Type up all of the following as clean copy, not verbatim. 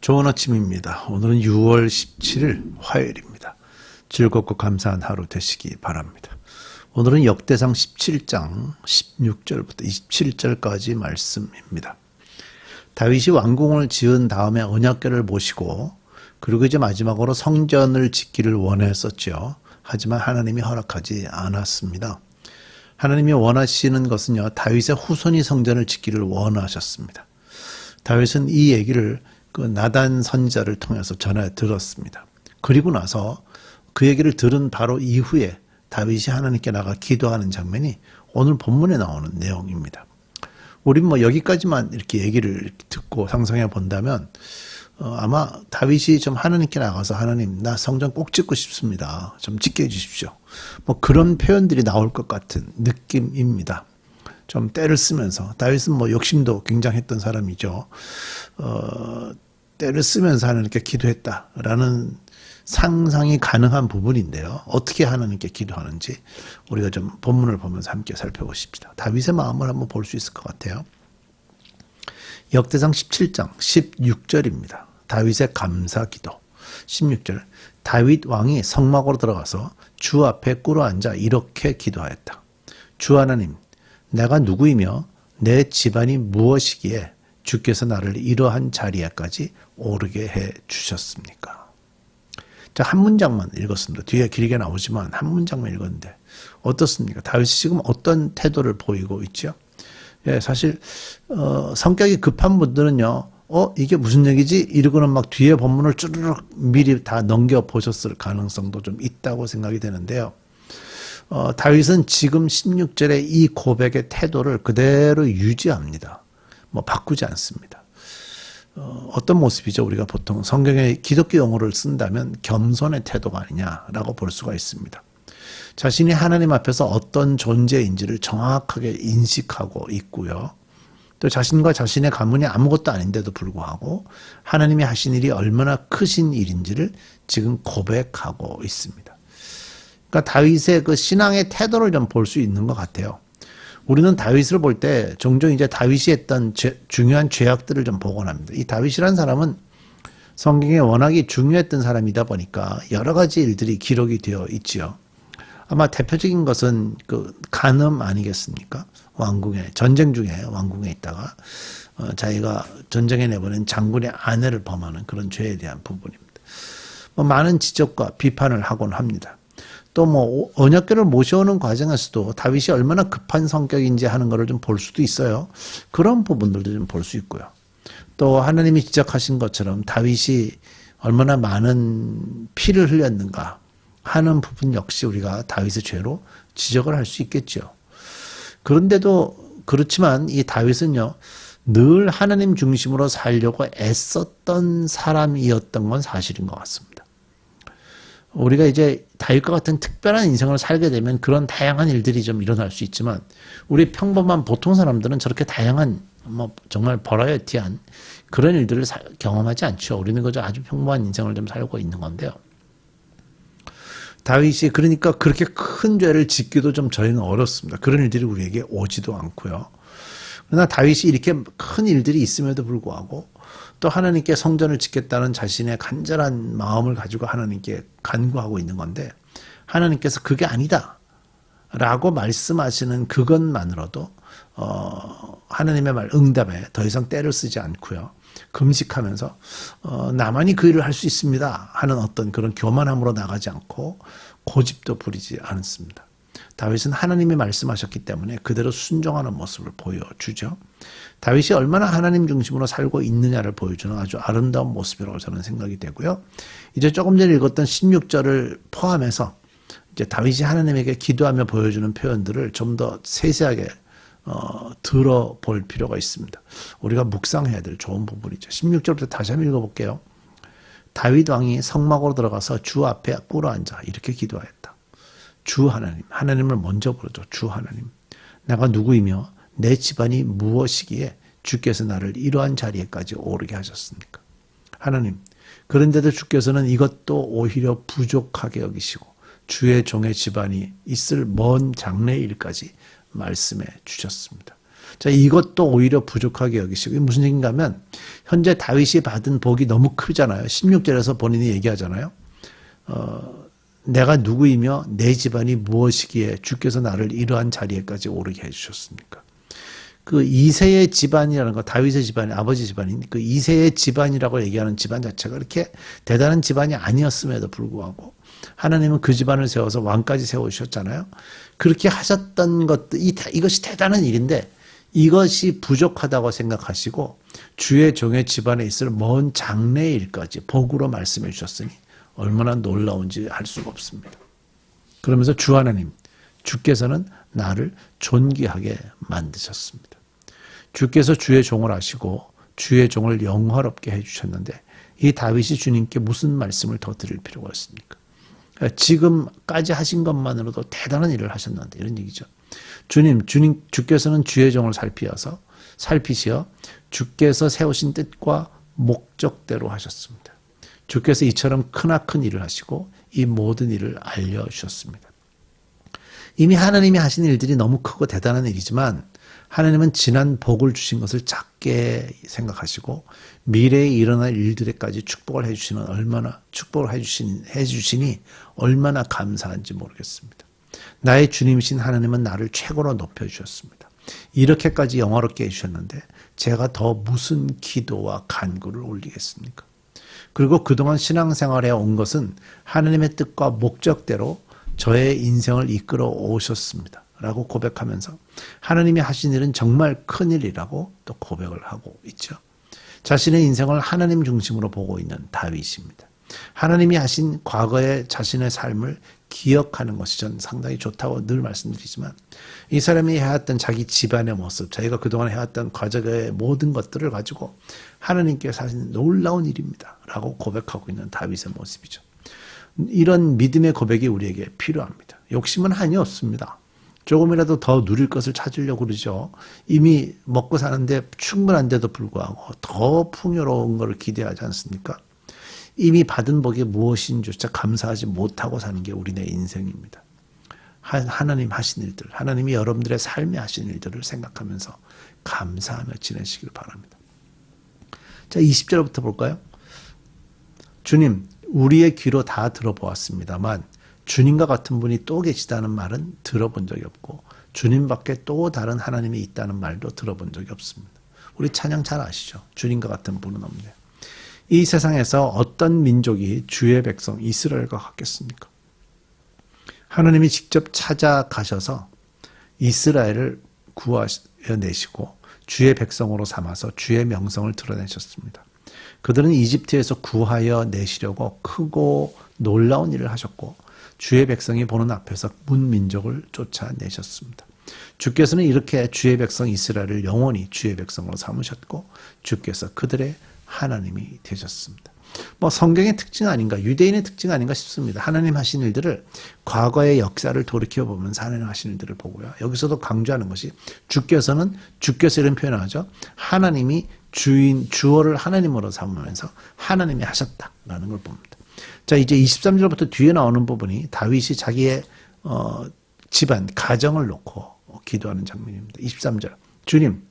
좋은 아침입니다. 오늘은 6월 17일 화요일입니다. 즐겁고 감사한 하루 되시기 바랍니다. 오늘은 역대상 17장 16절부터 27절까지 말씀입니다. 다윗이 왕궁을 지은 다음에 언약궤를 모시고 그리고 이제 마지막으로 성전을 짓기를 원했었죠. 하지만 하나님이 허락하지 않았습니다. 하나님이 원하시는 것은요, 다윗의 후손이 성전을 짓기를 원하셨습니다. 다윗은 이 얘기를 그 나단 선지자를 통해서 전해 들었습니다. 그리고 나서 그 얘기를 들은 바로 이후에 다윗이 하나님께 나가 기도하는 장면이 오늘 본문에 나오는 내용입니다. 우린 뭐 여기까지만 이렇게 얘기를 듣고 상상해 본다면 아마 다윗이 좀 하나님께 나가서 하나님, 나 성전 꼭 짓고 싶습니다. 좀 짓게 해주십시오. 뭐 그런 표현들이 나올 것 같은 느낌입니다. 좀 때를 쓰면서, 다윗은 뭐 욕심도 굉장했던 사람이죠. 때를 쓰면서 하나님께 기도했다라는 상상이 가능한 부분인데요. 어떻게 하나님께 기도하는지 우리가 좀 본문을 보면서 함께 살펴보십시다. 다윗의 마음을 한번 볼 수 있을 것 같아요. 역대상 17장 16절입니다. 다윗의 감사기도. 16절, 다윗 왕이 성막으로 들어가서 주 앞에 꿇어 앉아 이렇게 기도하였다. 주 하나님, 내가 누구이며 내 집안이 무엇이기에 주께서 나를 이러한 자리에까지 오르게 해 주셨습니까? 자, 한 문장만 읽었습니다. 뒤에 길게 나오지만 한 문장만 읽었는데 어떻습니까? 다윗이 지금 어떤 태도를 보이고 있죠? 예, 사실 성격이 급한 분들은요, 이게 무슨 얘기지? 이러고는 막 뒤에 본문을 쭈르륵 미리 다 넘겨보셨을 가능성도 좀 있다고 생각이 되는데요. 다윗은 지금 16절의 이 고백의 태도를 그대로 유지합니다. 뭐 바꾸지 않습니다. 어떤 모습이죠? 우리가 보통 성경의 기독교 용어를 쓴다면 겸손의 태도가 아니냐라고 볼 수가 있습니다. 자신이 하나님 앞에서 어떤 존재인지를 정확하게 인식하고 있고요. 또 자신과 자신의 가문이 아무것도 아닌데도 불구하고 하나님이 하신 일이 얼마나 크신 일인지를 지금 고백하고 있습니다. 그러니까 다윗의 그 신앙의 태도를 좀 볼 수 있는 것 같아요. 우리는 다윗을 볼 때 종종 이제 다윗이 했던 중요한 죄악들을 좀 보곤 합니다. 이 다윗이라는 사람은 성경에 워낙에 중요했던 사람이다 보니까 여러 가지 일들이 기록이 되어 있지요. 아마 대표적인 것은 그 간음 아니겠습니까? 왕궁에, 전쟁 중에 왕궁에 있다가 자기가 전쟁에 내보낸 장군의 아내를 범하는 그런 죄에 대한 부분입니다. 뭐 많은 지적과 비판을 하곤 합니다. 또 뭐 언약궤를 모셔오는 과정에서도 다윗이 얼마나 급한 성격인지 하는 것을 좀 볼 수도 있어요. 그런 부분들도 좀 볼 수 있고요. 또 하나님이 지적하신 것처럼 다윗이 얼마나 많은 피를 흘렸는가 하는 부분 역시 우리가 다윗의 죄로 지적을 할 수 있겠죠. 그런데도 그렇지만 이 다윗은요, 늘 하나님 중심으로 살려고 애썼던 사람이었던 건 사실인 것 같습니다. 우리가 이제 다윗과 같은 특별한 인생을 살게 되면 그런 다양한 일들이 좀 일어날 수 있지만 우리 평범한 보통 사람들은 저렇게 다양한 뭐 정말 버라이어티한 그런 일들을 경험하지 않죠. 우리는 그저 아주 평범한 인생을 좀 살고 있는 건데요. 다윗이 그러니까 그렇게 큰 죄를 짓기도 좀 저희는 어렵습니다. 그런 일들이 우리에게 오지도 않고요. 그러나 다윗이 이렇게 큰 일들이 있음에도 불구하고 또 하나님께 성전을 짓겠다는 자신의 간절한 마음을 가지고 하나님께 간구하고 있는 건데 하나님께서 그게 아니다 라고 말씀하시는 그것만으로도 하나님의 말 응답에 더 이상 때를 쓰지 않고요. 금식하면서 나만이 그 일을 할 수 있습니다 하는 어떤 그런 교만함으로 나가지 않고 고집도 부리지 않습니다. 다윗은 하나님이 말씀하셨기 때문에 그대로 순종하는 모습을 보여주죠. 다윗이 얼마나 하나님 중심으로 살고 있느냐를 보여주는 아주 아름다운 모습이라고 저는 생각이 되고요. 이제 조금 전에 읽었던 16절을 포함해서 이제 다윗이 하나님에게 기도하며 보여주는 표현들을 좀 더 세세하게 들어볼 필요가 있습니다. 우리가 묵상해야 될 좋은 부분이죠. 16절부터 다시 한번 읽어볼게요. 다윗 왕이 성막으로 들어가서 주 앞에 꿇어 앉아 이렇게 기도하였다. 주 하나님, 하나님을 먼저 부르죠. 주 하나님, 내가 누구이며 내 집안이 무엇이기에 주께서 나를 이러한 자리에까지 오르게 하셨습니까? 하나님, 그런데도 주께서는 이것도 오히려 부족하게 여기시고 주의 종의 집안이 있을 먼 장래일까지 말씀해 주셨습니다. 자, 이것도 오히려 부족하게 여기시고, 이게 무슨 얘기인가 하면, 현재 다윗이 받은 복이 너무 크잖아요. 16절에서 본인이 얘기하잖아요. 내가 누구이며 내 집안이 무엇이기에 주께서 나를 이러한 자리에까지 오르게 해주셨습니까? 그 이새의 집안이라는 거, 다윗의 집안이, 아버지 집안인 그 이새의 집안이라고 얘기하는 집안 자체가 그렇게 대단한 집안이 아니었음에도 불구하고 하나님은 그 집안을 세워서 왕까지 세워주셨잖아요. 그렇게 하셨던 것도, 이것이 대단한 일인데 이것이 부족하다고 생각하시고 주의 종의 집안에 있을 먼 장래의 일까지 복으로 말씀해 주셨으니 얼마나 놀라운지 알 수가 없습니다. 그러면서 주 하나님, 주께서는 나를 존귀하게 만드셨습니다. 주께서 주의 종을 하시고 주의 종을 영화롭게 해주셨는데 이 다윗이 주님께 무슨 말씀을 더 드릴 필요가 있습니까? 지금까지 하신 것만으로도 대단한 일을 하셨는데 이런 얘기죠. 주께서는 주의 종을 살피시어 주께서 세우신 뜻과 목적대로 하셨습니다. 주께서 이처럼 크나큰 일을 하시고 이 모든 일을 알려주셨습니다. 이미 하나님이 하신 일들이 너무 크고 대단한 일이지만 하나님은 지난 복을 주신 것을 작게 생각하시고 미래에 일어날 일들에까지 축복을 해주시니 얼마나 감사한지 모르겠습니다. 나의 주님이신 하나님은 나를 최고로 높여주셨습니다. 이렇게까지 영화롭게 해주셨는데 제가 더 무슨 기도와 간구를 올리겠습니까? 그리고 그동안 신앙생활에 온 것은 하나님의 뜻과 목적대로 저의 인생을 이끌어 오셨습니다. 라고 고백하면서 하나님이 하신 일은 정말 큰일이라고 또 고백을 하고 있죠. 자신의 인생을 하나님 중심으로 보고 있는 다윗입니다. 하나님이 하신 과거의 자신의 삶을 기억하는 것이 전 상당히 좋다고 늘 말씀드리지만 이 사람이 해왔던 자기 집안의 모습, 자기가 그동안 해왔던 과거의 모든 것들을 가지고 하나님께서 하신 놀라운 일입니다. 라고 고백하고 있는 다윗의 모습이죠. 이런 믿음의 고백이 우리에게 필요합니다. 욕심은 한이 없습니다. 조금이라도 더 누릴 것을 찾으려고 그러죠. 이미 먹고 사는데 충분한데도 불구하고 더 풍요로운 것을 기대하지 않습니까? 이미 받은 복이 무엇인지조차 감사하지 못하고 사는 게 우리네 인생입니다. 하나님 하신 일들, 하나님이 여러분들의 삶에 하신 일들을 생각하면서 감사하며 지내시길 바랍니다. 자, 20절부터 볼까요? 주님, 우리의 귀로 다 들어보았습니다만 주님과 같은 분이 또 계시다는 말은 들어본 적이 없고 주님 밖에 또 다른 하나님이 있다는 말도 들어본 적이 없습니다. 우리 찬양 잘 아시죠? 주님과 같은 분은 없네요. 이 세상에서 어떤 민족이 주의 백성 이스라엘과 같겠습니까? 하나님이 직접 찾아가셔서 이스라엘을 구하내시고 주의 백성으로 삼아서 주의 명성을 드러내셨습니다. 그들은 이집트에서 구하여 내시려고 크고 놀라운 일을 하셨고 주의 백성이 보는 앞에서 문민족을 쫓아내셨습니다. 주께서는 이렇게 주의 백성 이스라엘을 영원히 주의 백성으로 삼으셨고 주께서 그들의 하나님이 되셨습니다. 성경의 특징 아닌가, 유대인의 특징 아닌가 싶습니다. 하나님 하신 일들을 과거의 역사를 돌이켜보면서 하나님 하신 일들을 보고요. 여기서도 강조하는 것이 주께서 이런 표현을 하죠. 하나님이 주어를 하나님으로 삼으면서 하나님이 하셨다라는 걸 봅니다. 자, 이제 23절부터 뒤에 나오는 부분이 다윗이 자기의 집안, 가정을 놓고 기도하는 장면입니다. 23절. 주님,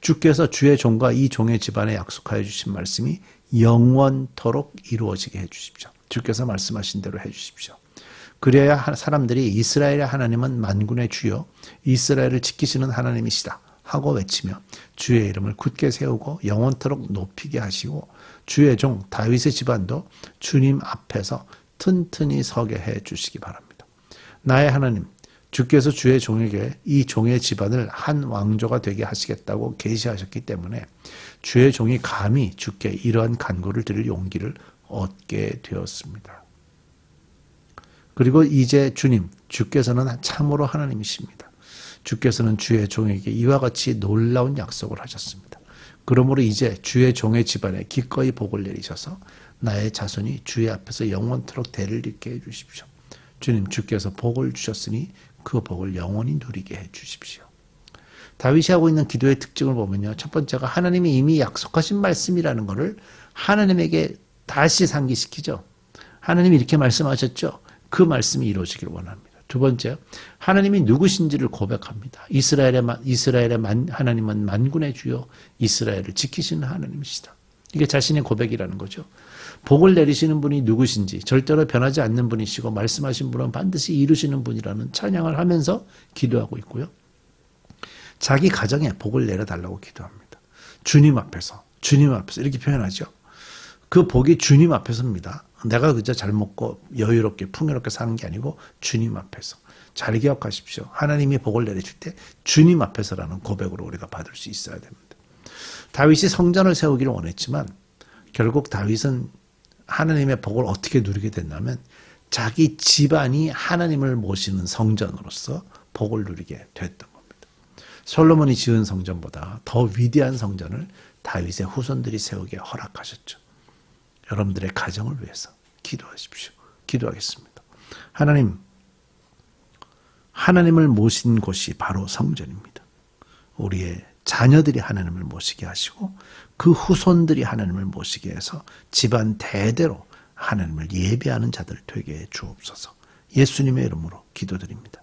주께서 주의 종과 이 종의 집안에 약속하여 주신 말씀이 영원토록 이루어지게 해 주십시오. 주께서 말씀하신 대로 해 주십시오. 그래야 사람들이 이스라엘의 하나님은 만군의 주요 이스라엘을 지키시는 하나님이시다 하고 외치며 주의 이름을 굳게 세우고 영원토록 높이게 하시고 주의 종 다윗의 집안도 주님 앞에서 튼튼히 서게 해 주시기 바랍니다. 나의 하나님, 주께서 주의 종에게 이 종의 집안을 한 왕조가 되게 하시겠다고 계시하셨기 때문에 주의 종이 감히 주께 이러한 간구를 드릴 용기를 얻게 되었습니다. 그리고 이제 주님, 주께서는 참으로 하나님이십니다. 주께서는 주의 종에게 이와 같이 놀라운 약속을 하셨습니다. 그러므로 이제 주의 종의 집안에 기꺼이 복을 내리셔서 나의 자손이 주의 앞에서 영원토록 대를 잇게 해주십시오. 주님, 주께서 복을 주셨으니 그 복을 영원히 누리게 해주십시오. 다윗이 하고 있는 기도의 특징을 보면요. 첫 번째가 하나님이 이미 약속하신 말씀이라는 것을 하나님에게 다시 상기시키죠. 하나님이 이렇게 말씀하셨죠. 그 말씀이 이루어지길 원합니다. 두 번째, 하나님이 누구신지를 고백합니다. 하나님은 만군의 주요 이스라엘을 지키시는 하나님이시다. 이게 자신의 고백이라는 거죠. 복을 내리시는 분이 누구신지 절대로 변하지 않는 분이시고 말씀하신 분은 반드시 이루시는 분이라는 찬양을 하면서 기도하고 있고요. 자기 가정에 복을 내려달라고 기도합니다. 주님 앞에서 이렇게 표현하죠. 그 복이 주님 앞에서입니다. 내가 그저 잘 먹고 여유롭게 풍요롭게 사는 게 아니고 주님 앞에서. 잘 기억하십시오. 하나님이 복을 내리실 때 주님 앞에서라는 고백으로 우리가 받을 수 있어야 됩니다. 다윗이 성전을 세우기를 원했지만 결국 다윗은 하나님의 복을 어떻게 누리게 됐냐면 자기 집안이 하나님을 모시는 성전으로서 복을 누리게 됐던 겁니다. 솔로몬이 지은 성전보다 더 위대한 성전을 다윗의 후손들이 세우게 허락하셨죠. 여러분들의 가정을 위해서 기도하십시오. 기도하겠습니다. 하나님을 모신 곳이 바로 성전입니다. 우리의 자녀들이 하나님을 모시게 하시고 그 후손들이 하나님을 모시게 해서 집안 대대로 하나님을 예배하는 자들 되게 해 주옵소서. 예수님의 이름으로 기도드립니다.